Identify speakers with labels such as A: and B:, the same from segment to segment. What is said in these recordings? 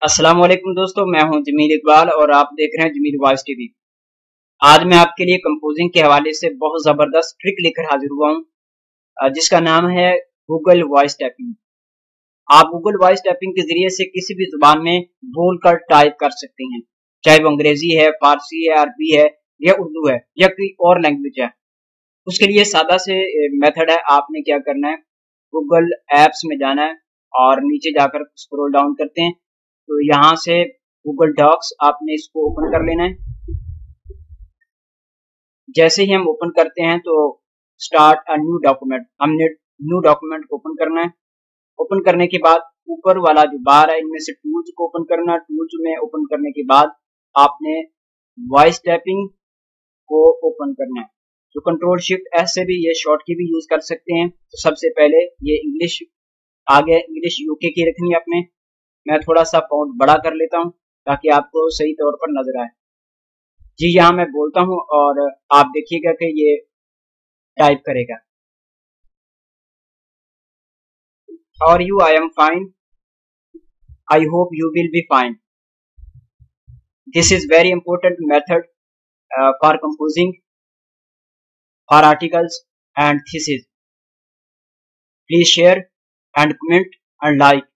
A: अस्सलाम वालेकुम दोस्तों, मैं हूं जमील इकबाल और आप देख रहे हैं जमील वॉइस टीवी। आज मैं आपके लिए कंपोजिंग के हवाले से बहुत ज़बरदस्त ट्रिक लेकर हाजिर हुआ हूं, जिसका नाम है गूगल वॉइस टैपिंग। आप गूगल वॉइस टैपिंग के जरिए से किसी भी जुबान में बोलकर टाइप कर सकते हैं, चाहे वो अंग्रेजी है, फारसी है, अरबी है या उर्दू है या कोई और लैंग्वेज है। उसके लिए सादा से मेथड है। आपने क्या करना है, गूगल एप्स में जाना है और नीचे जाकर स्क्रॉल डाउन करते हैं तो यहाँ से गूगल डॉक्स आपने इसको ओपन कर लेना है। जैसे ही हम ओपन करते हैं तो स्टार्ट अ न्यू डॉक्यूमेंट, हमने न्यू डॉक्यूमेंट को ओपन करना है। ओपन करने के बाद ऊपर वाला जो बार है इनमें से टूल्स को ओपन करना है। टूल्स में ओपन करने के बाद आपने वॉइस टैपिंग को ओपन करना है। तो कंट्रोल शिफ्ट एस से भी ये शॉर्ट की भी यूज कर सकते हैं। तो सबसे पहले ये इंग्लिश आ गया, इंग्लिश यूके की रखनी है आपने। मैं थोड़ा सा फाउंट बड़ा कर लेता हूँ ताकि आपको सही तौर पर नजर आए। जी, यहाँ मैं बोलता हूँ और आप देखिएगा कि ये टाइप करेगा। How are you? I am fine. I hope you will be fine. This is very important method for composing, for articles and thesis. Please share and comment and like.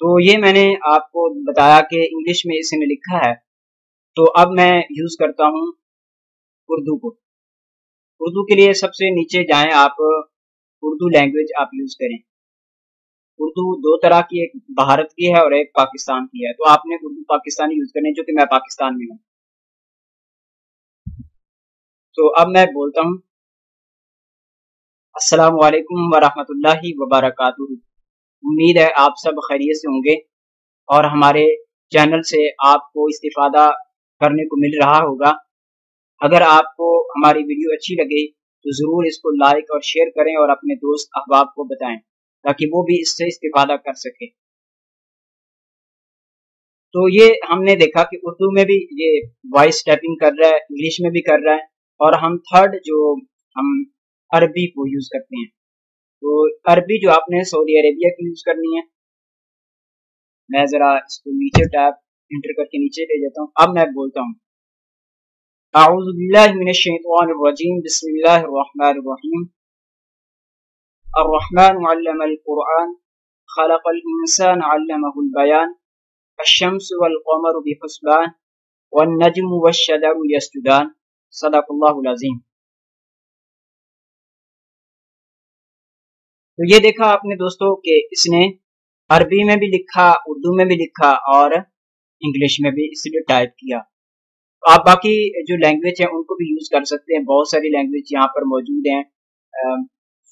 A: तो ये मैंने आपको बताया कि इंग्लिश में इसने लिखा है। तो अब मैं यूज करता हूँ उर्दू को। उर्दू के लिए सबसे नीचे जाएं आप, उर्दू लैंग्वेज आप यूज करें। उर्दू दो तरह की, एक भारत की है और एक पाकिस्तान की है। तो आपने उर्दू पाकिस्तानी यूज करनी है, जो कि मैं पाकिस्तान में हूँ। तो अब मैं बोलता हूँ अस्सलाम वालेकुम वरहमतुल्लाहि वबरकातुहू। उम्मीद है आप सब खैरियत से होंगे और हमारे चैनल से आपको इस्तिफादा करने को मिल रहा होगा। अगर आपको हमारी वीडियो अच्छी लगे तो ज़रूर इसको लाइक और शेयर करें और अपने दोस्त अहबाब को बताएं ताकि वो भी इससे इस्तिफादा कर सके। तो ये हमने देखा कि उर्दू में भी ये वॉइस टाइपिंग कर रहा है, इंग्लिश में भी कर रहा है, और हम थर्ड जो हम अरबी को यूज करते हैं। तो अरबी जो आपने सऊदी अरेबिया की यूज करनी है। मैं जरा इसको नीचे टैब इंटर करके नीचे ले जाता हूँ। अब मैं बोलता हूँ अऊज़ु बिल्लाहि मिनश शैतानिर रजीम, बिस्मिल्लाहिर रहमानिर रहीम। अर्रहमान अल्लमल कुरआन, खलक़ल इंसान अल्लमहुल बयान, अश-शम्सु वल क़मरु बिहुस्बान, वन नज्मु वश-शजरु यस्जुदान, सदक़ल्लाहुल अज़ीम। तो ये देखा आपने दोस्तों कि इसने अरबी में भी लिखा, उर्दू में भी लिखा और इंग्लिश में भी इसलिए टाइप किया। तो आप बाकी जो लैंग्वेज है उनको भी यूज कर सकते हैं। बहुत सारी लैंग्वेज यहाँ पर मौजूद हैं।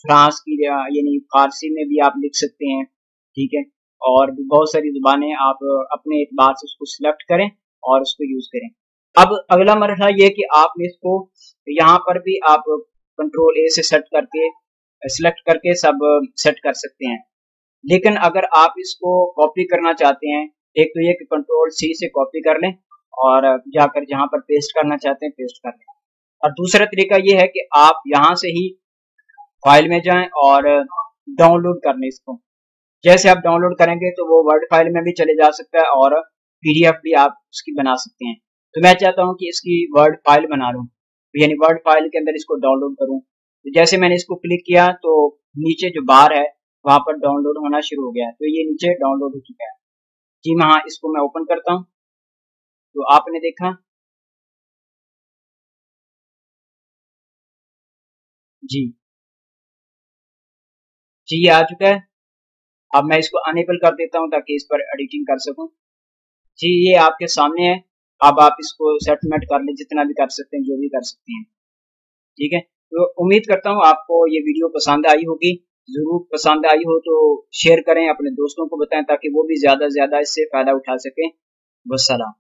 A: फ्रांस की यानी फारसी में भी आप लिख सकते हैं, ठीक है। और भी बहुत सारी जुबानें, आप अपने एतबार से उसको सिलेक्ट करें और उसको यूज करें। अब अगला मरहला ये कि आपने इसको यहाँ पर भी आप कंट्रोल ए से सेलेक्ट करके सब सेट कर सकते हैं। लेकिन अगर आप इसको कॉपी करना चाहते हैं, एक तो ये कि कंट्रोल सी से कॉपी कर लें और जाकर जहां पर पेस्ट करना चाहते हैं पेस्ट कर लें। और दूसरा तरीका ये है कि आप यहां से ही फाइल में जाएं और डाउनलोड कर लें इसको। जैसे आप डाउनलोड करेंगे तो वो वर्ड फाइल में भी चले जा सकता है और पीडीएफ भी आप उसकी बना सकते हैं। तो मैं चाहता हूं कि इसकी वर्ड फाइल बना लूं, यानी वर्ड फाइल के अंदर इसको डाउनलोड करूं। तो जैसे मैंने इसको क्लिक किया तो नीचे जो बार है वहां पर डाउनलोड होना शुरू हो गया है। तो ये नीचे डाउनलोड हो चुका है। जी हाँ, इसको मैं ओपन करता हूँ तो आपने देखा जी जी ये आ चुका है। अब मैं इसको अनेबल कर देता हूँ ताकि इस पर एडिटिंग कर सकूं। जी ये आपके सामने है। अब आप इसको सेटलमेंट कर लें, जितना भी कर सकते हैं, जो भी कर सकते हैं, ठीक है। तो उम्मीद करता हूँ आपको ये वीडियो पसंद आई होगी। जरूर पसंद आई हो तो शेयर करें, अपने दोस्तों को बताएं ताकि वो भी ज्यादा से ज्यादा इससे फायदा उठा सकें। वस्सलाम।